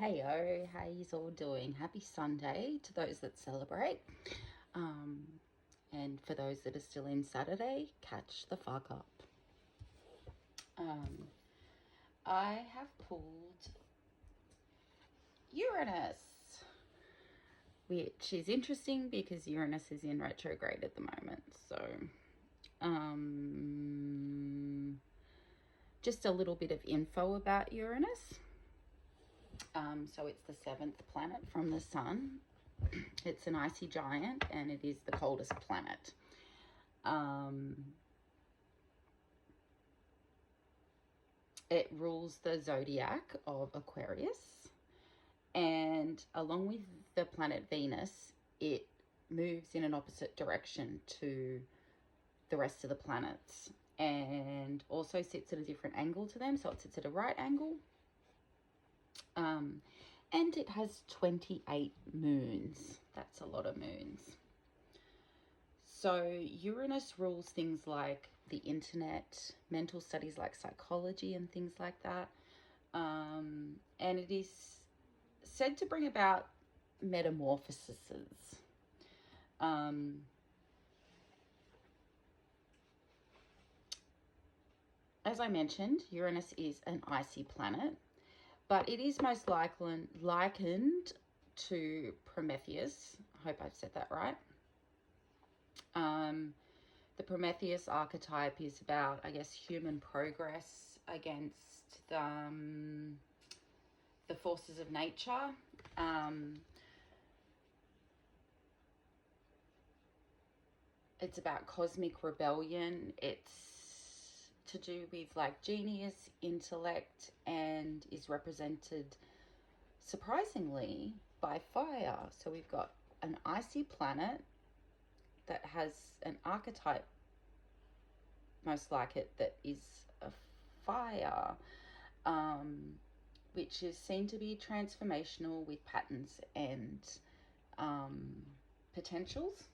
Heyo, how yous all doing? Happy Sunday to those that celebrate. And for those that are still in Saturday, catch the fuck up. I have pulled Uranus, which is interesting because Uranus is in retrograde at the moment. So, just a little bit of info about Uranus. So it's the 7th planet from the sun. It's an icy giant and it is the coldest planet. It rules the zodiac of Aquarius, and along with the planet Venus, it moves in an opposite direction to the rest of the planets and also sits at a different angle to them. So it sits at a right angle. And it has 28 moons. That's a lot of moons. So Uranus rules things like the internet, mental studies like psychology and things like that. And it is said to bring about metamorphoses. As I mentioned, Uranus is an icy planet, but it is most likened to Prometheus. I hope I've said that right. The Prometheus archetype is about, I guess, human progress against the forces of nature. It's about cosmic rebellion. It's to do with like genius, intellect, and is represented surprisingly by fire. So we've got an icy planet that has an archetype most like it that is a fire, which is seen to be transformational with patterns and potentials.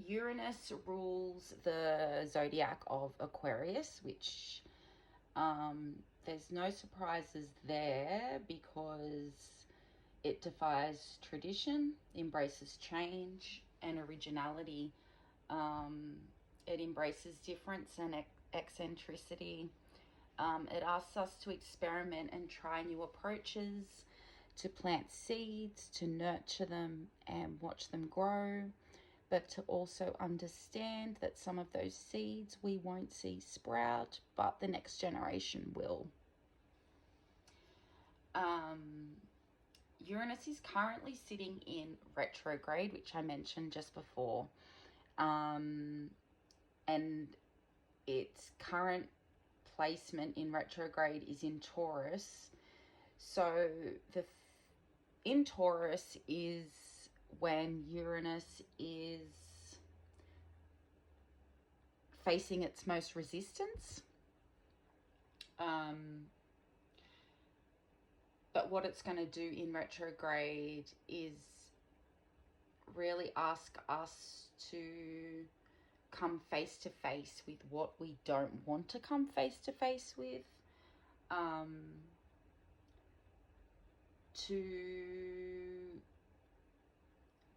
Uranus rules the zodiac of Aquarius, which there's no surprises there because it defies tradition, embraces change and originality. It embraces difference and eccentricity. It asks us to experiment and try new approaches, to plant seeds, to nurture them and watch them grow, but to also understand that some of those seeds we won't see sprout, but the next generation will. Uranus is currently sitting in retrograde, which I mentioned just before, and its current placement in retrograde is in Taurus. So in Taurus is when Uranus is facing its most resistance. But what it's going to do in retrograde is really ask us to come face to face with what we don't want to come face to face with. To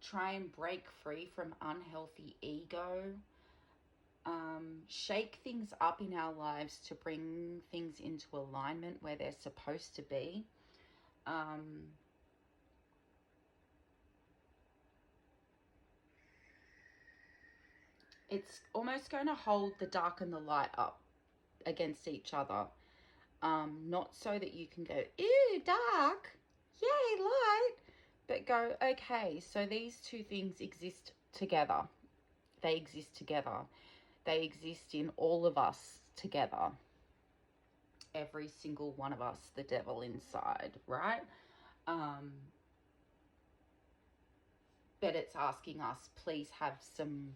try and break free from unhealthy ego, shake things up in our lives to bring things into alignment where they're supposed to be. It's almost going to hold the dark and the light up against each other. Not so that you can go, ew, dark, yay, light, but go, okay, so these two things exist together. They exist together. They exist in all of us together. Every single one of us, the devil inside, right? But it's asking us, please have some,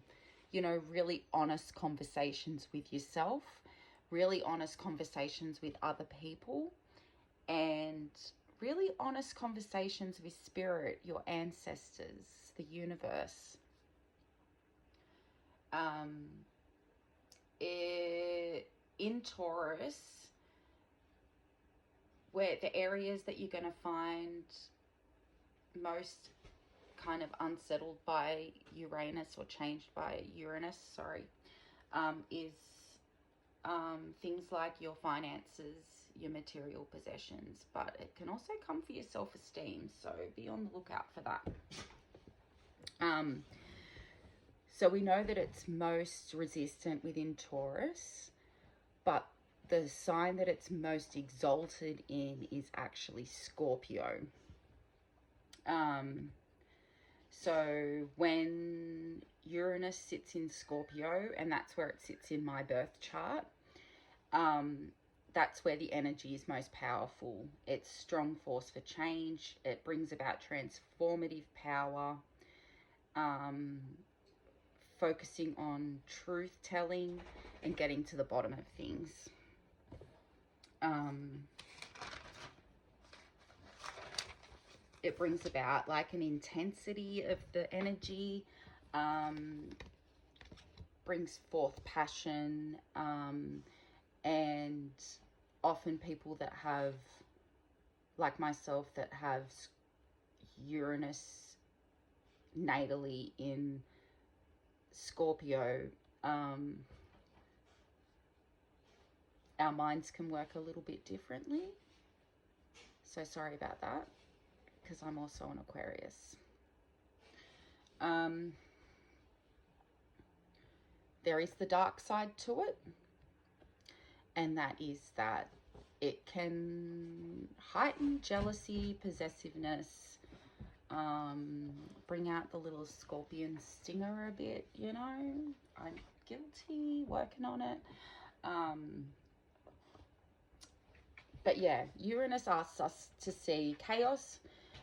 really honest conversations with yourself, really honest conversations with other people, and really honest conversations with spirit, your ancestors, the universe. in Taurus, where the areas that you're going to find most kind of unsettled by Uranus, or changed by Uranus, is things like your finances, your material possessions, but it can also come for your self-esteem, so be on the lookout for that. So we know that it's most resistant within Taurus, but the sign that it's most exalted in is actually Scorpio. So when Uranus sits in Scorpio, and that's where it sits in my birth chart, that's where the energy is most powerful. It's strong force for change. It brings about transformative power, focusing on truth telling and getting to the bottom of things. It brings about like an intensity of the energy, brings forth passion, and often people that have, like myself, that have Uranus natally in Scorpio, our minds can work a little bit differently. So sorry about that, because I'm also an Aquarius. There is the dark side to it, and that is that it can heighten jealousy, possessiveness, bring out the little scorpion stinger a bit, you know. I'm guilty, working on it. But yeah, Uranus asks us to see chaos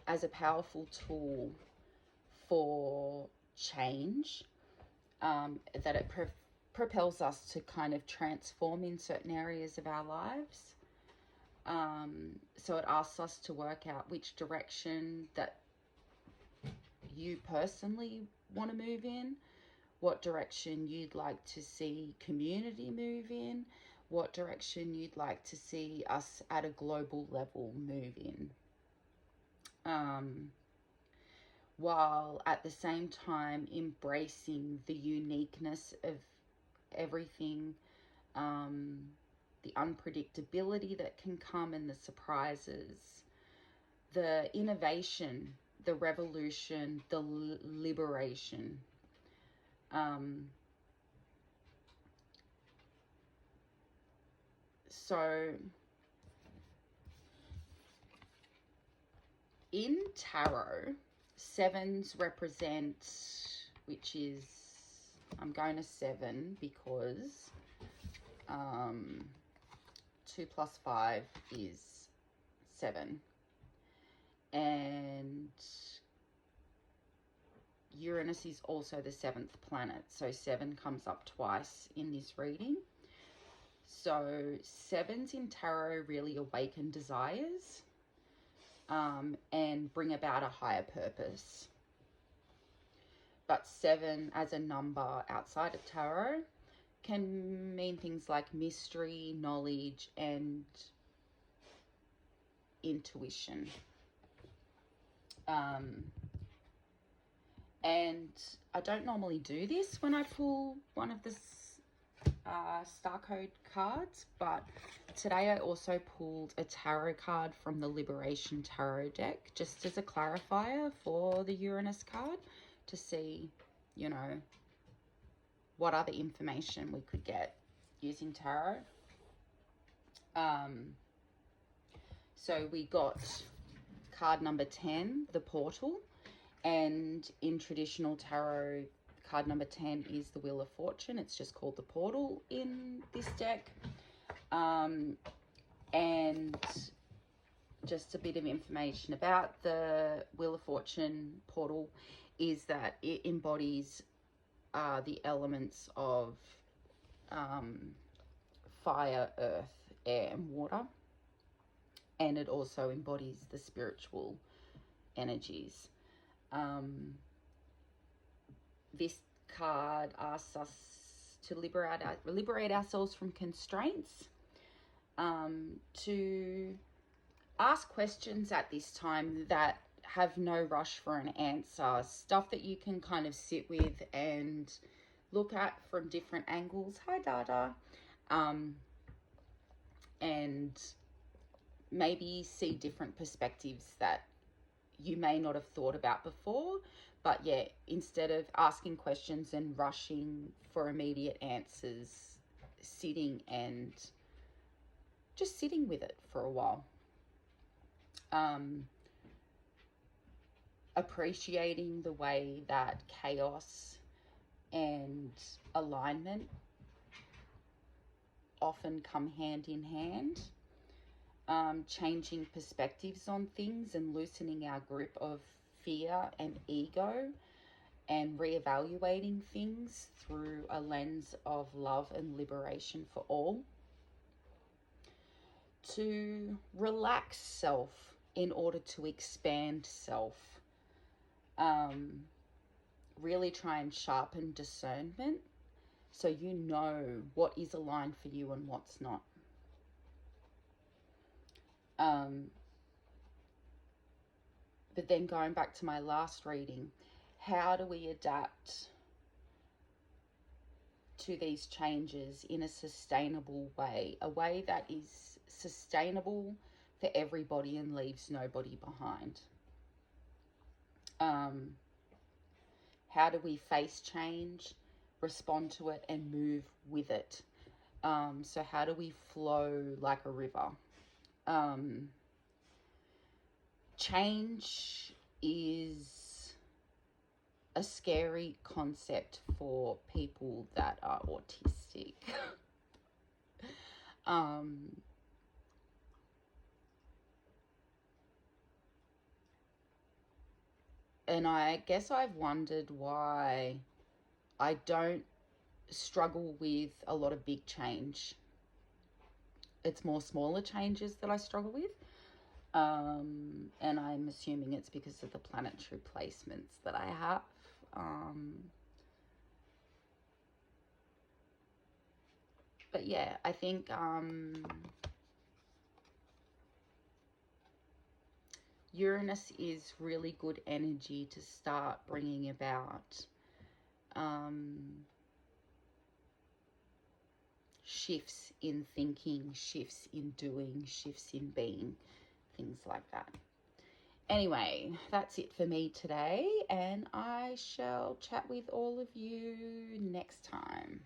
as a powerful tool for change, that it propels us to kind of transform in certain areas of our lives. So it asks us to work out which direction that you personally want to move in, what direction you'd like to see community move in, what direction you'd like to see us at a global level move in. While at the same time embracing the uniqueness of everything, the unpredictability that can come and the surprises, the innovation, the revolution, the liberation. So in tarot, sevens represent, which is, I'm going to 7 because 2 plus 5 is 7. And Uranus is also the 7th planet, so 7 comes up twice in this reading. So 7s in tarot really awaken desires, and bring about a higher purpose. But 7 as a number outside of tarot can mean things like mystery, knowledge, and intuition. And I don't normally do this when I pull one of the star code cards, but today I also pulled a tarot card from the Liberation Tarot deck, just as a clarifier for the Uranus card, to see, you know, what other information we could get using tarot. So we got card number 10, the portal, and in traditional tarot, card number 10 is the Wheel of Fortune. It's just called the portal in this deck. And just a bit of information about the Wheel of Fortune portal is that it embodies the elements of fire, earth, air, and water. And it also embodies the spiritual energies. This card asks us to liberate ourselves from constraints, to ask questions at this time that have no rush for an answer, stuff that you can kind of sit with and look at from different angles. Hi, Dada. And maybe see different perspectives that you may not have thought about before. But yeah, instead of asking questions and rushing for immediate answers, sitting and just sitting with it for a while. Appreciating the way that chaos and alignment often come hand in hand. Changing perspectives on things and loosening our grip of fear and ego, and reevaluating things through a lens of love and liberation for all. To relax self in order to expand self. Really try and sharpen discernment so you know what is aligned for you and what's not. But then going back to my last reading, how do we adapt to these changes in a sustainable way, a way that is sustainable for everybody and leaves nobody behind? How do we face change, respond to it, and move with it? So how do we flow like a river? Change is a scary concept for people that are autistic. And I guess I've wondered why I don't struggle with a lot of big change. It's more smaller changes that I struggle with. And I'm assuming it's because of the planetary placements that I have. But yeah, I think Uranus is really good energy to start bringing about shifts in thinking, shifts in doing, shifts in being, things like that. Anyway, that's it for me today, and I shall chat with all of you next time.